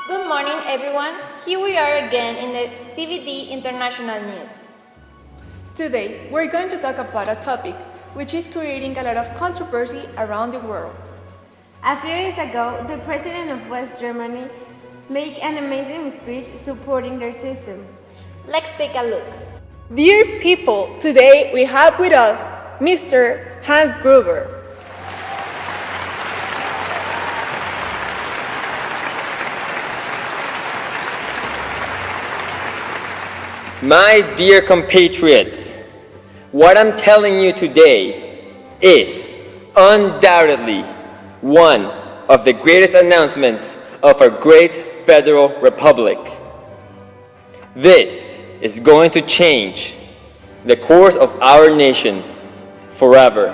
Good morning, everyone. Here we are again in the CVD International News. Today, we're going to talk about a topic which is creating a lot of controversy around the world. A few years ago, the president of West Germany made an amazing speech supporting their system. Let's take a look. Dear people, today we have with us Mr. Hans Gruber. My dear compatriots, what I'm telling you today is undoubtedly one of the greatest announcements of our great federal republic. This is going to change the course of our nation forever.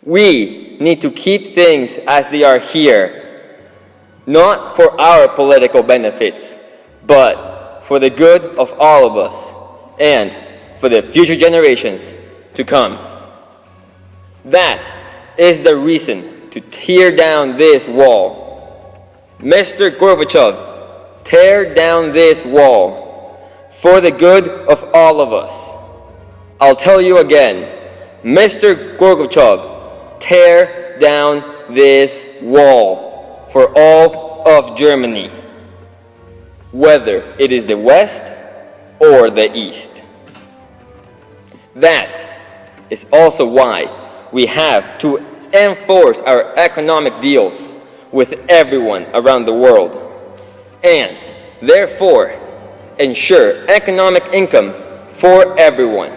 We need to keep things as they are here, not for our political benefits, but for the good of all of us and for the future generations to come. That is the reason to tear down this wall. Mr. Gorbachev, tear down this wall for the good of all of us. I'll tell you again, Mr. Gorbachev, tear down this wall for all of Germany, whether it is the West or the East. That is also why we have to enforce our economic deals with everyone around the world and therefore ensure economic income for everyone.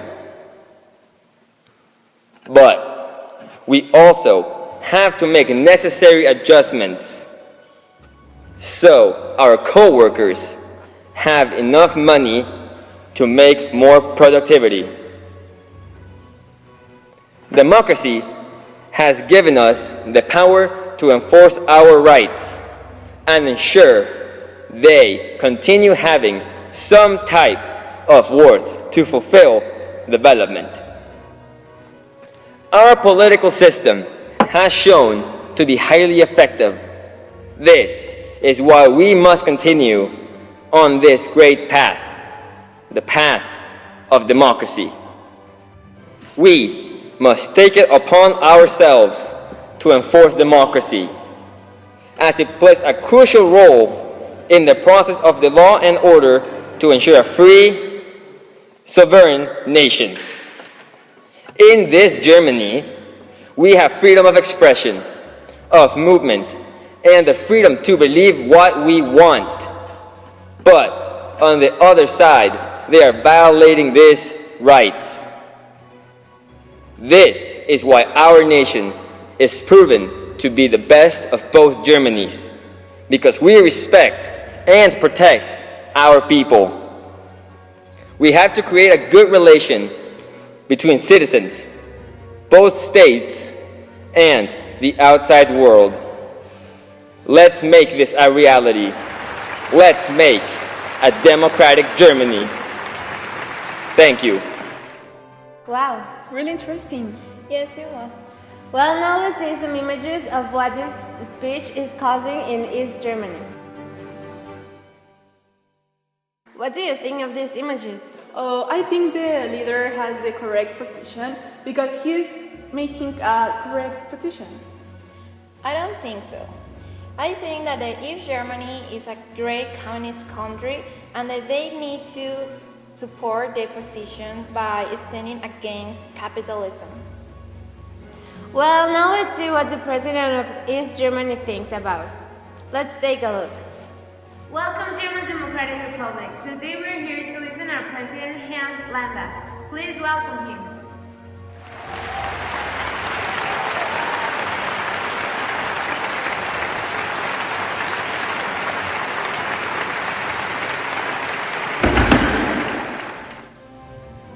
But we also have to make necessary adjustments so our co-workers have enough money to make more productivity. Democracy has given us the power to enforce our rights and ensure they continue having some type of worth to fulfill development. Our political system has shown to be highly effective. This is why we must continue on this great path, the path of democracy. We must take it upon ourselves to enforce democracy, as it plays a crucial role in the process of the law and order to ensure a free, sovereign nation. In this Germany, we have freedom of expression, of movement, and the freedom to believe what we want. But on the other side, they are violating these rights. This is why our nation is proven to be the best of both Germanys, because we respect and protect our people. We have to create a good relation between citizens, both states, and the outside world. Let's make this a reality. Let's make a democratic Germany. Thank you. Wow. Really interesting. Yes, it was. Well, now let's see some images of what this speech is causing in East Germany. What do you think of these images? I think the leader has the correct position because he is making a correct petition. I don't think so. I think that the East Germany is a great communist country and that they need to support their position by standing against capitalism. Well, now let's see what the president of East Germany thinks about it. Let's take a look. Welcome, German Democratic Republic. Today we're here to listen to our President Hans Landa. Please welcome him.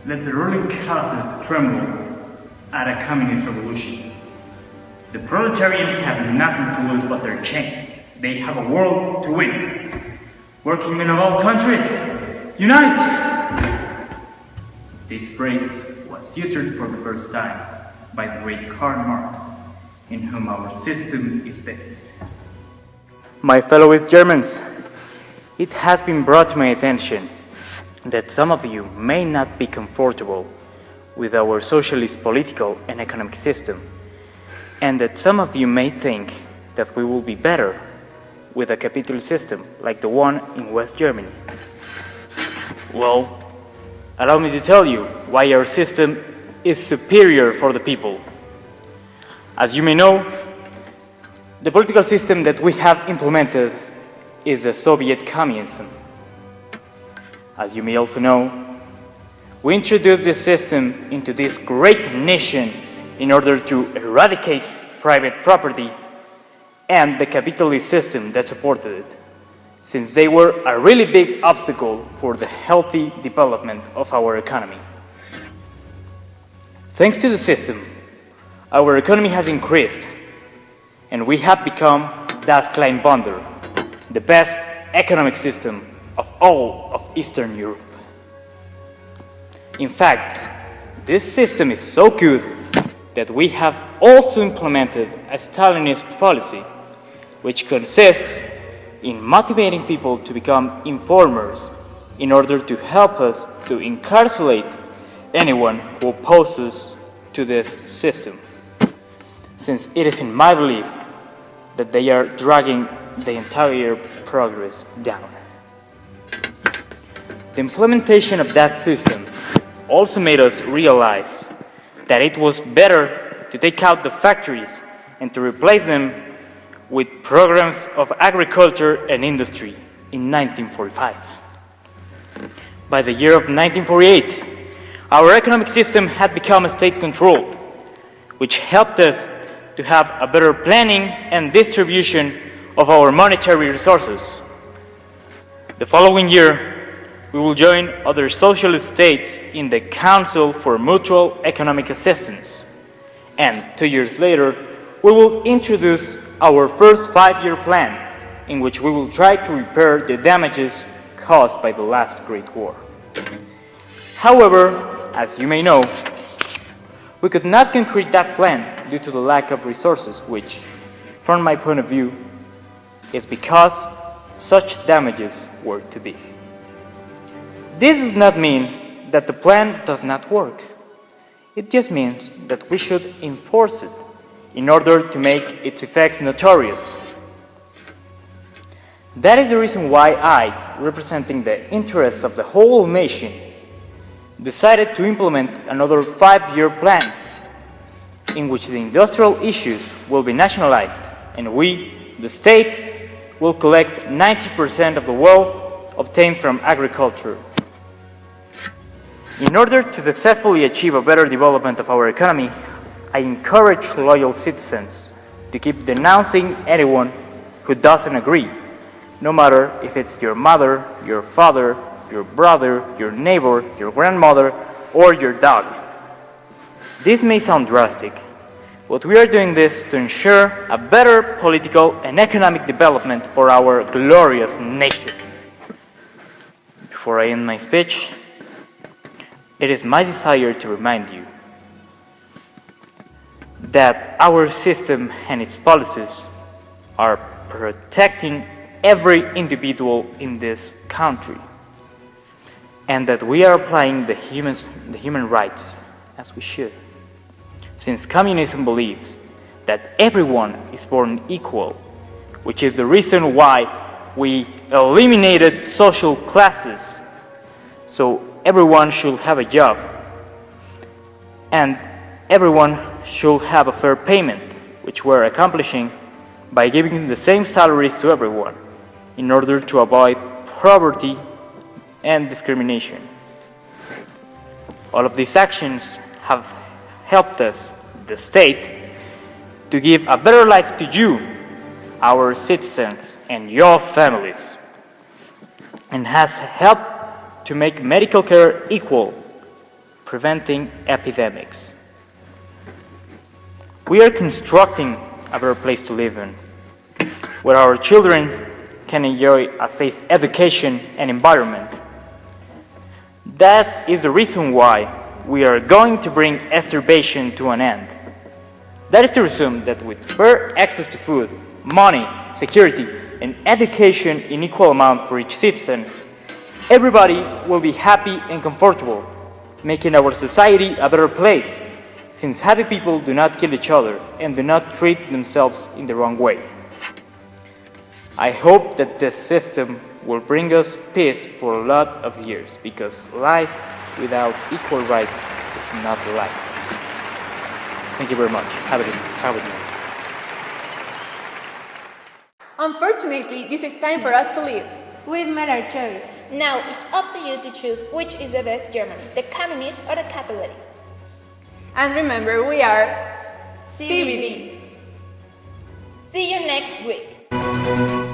Let the ruling classes tremble at a communist revolution. The proletarians have nothing to lose but their chains. They have a world to win. Working men of all countries, unite! This phrase was uttered for the first time by the great Karl Marx, in whom our system is based. My fellow East Germans, it has been brought to my attention that some of you may not be comfortable with our socialist political and economic system, and that some of you may think that we will be better with a capitalist system like the one in West Germany. Well, allow me to tell you why our system is superior for the people. As you may know, the political system that we have implemented is the Soviet communism. As you may also know, we introduced this system into this great nation in order to eradicate private property and the capitalist system that supported it, since they were a really big obstacle for the healthy development of our economy. Thanks to the system, our economy has increased, and we have become Das Kleinwunder, the best economic system of all of Eastern Europe. In fact, this system is so good that we have also implemented a Stalinist policy, which consists in motivating people to become informers in order to help us to incarcerate anyone who opposes to this system, since it is in my belief that they are dragging the entire progress down. The implementation of that system also made us realize that it was better to take out the factories and to replace them with programs of agriculture and industry in 1945. By the year of 1948, our economic system had become state-controlled, which helped us to have a better planning and distribution of our monetary resources. The following year, we will join other socialist states in the Council for Mutual Economic Assistance. And 2 years later, we will introduce our first 5-year plan, in which we will try to repair the damages caused by the last Great War. However, as you may know, we could not concrete that plan due to the lack of resources, which, from my point of view, is because such damages were too big. This does not mean that the plan does not work. It just means that we should enforce it in order to make its effects notorious. That is the reason why I, representing the interests of the whole nation, decided to implement another 5-year plan in which the industrial issues will be nationalized and we, the state, will collect 90% of the wealth obtained from agriculture. In order to successfully achieve a better development of our economy, I encourage loyal citizens to keep denouncing anyone who doesn't agree, no matter if it's your mother, your father, your brother, your neighbor, your grandmother, or your dog. This may sound drastic, but we are doing this to ensure a better political and economic development for our glorious nation. Before I end my speech, it is my desire to remind you that our system and its policies are protecting every individual in this country, and that we are applying the human rights as we should. Since communism believes that everyone is born equal, which is the reason why we eliminated social classes, so everyone should have a job, and everyone should have a fair payment, which we're accomplishing by giving the same salaries to everyone in order to avoid poverty and discrimination. All of these actions have helped us, the state, to give a better life to you, our citizens, and your families, and has helped to make medical care equal, preventing epidemics. We are constructing a better place to live in, where our children can enjoy a safe education and environment. That is the reason why we are going to bring starvation to an end. That is to assume that with fair access to food, money, security, and education in equal amount for each citizen, everybody will be happy and comfortable, making our society a better place, since happy people do not kill each other and do not treat themselves in the wrong way. I hope that this system will bring us peace for a lot of years, because life without equal rights is not life. Thank you very much. Have a good night. Unfortunately, this is time for us to leave. We've made our choice. Now it's up to you to choose which is the best Germany, the communist or the capitalist. And remember, we are CBD. See you next week.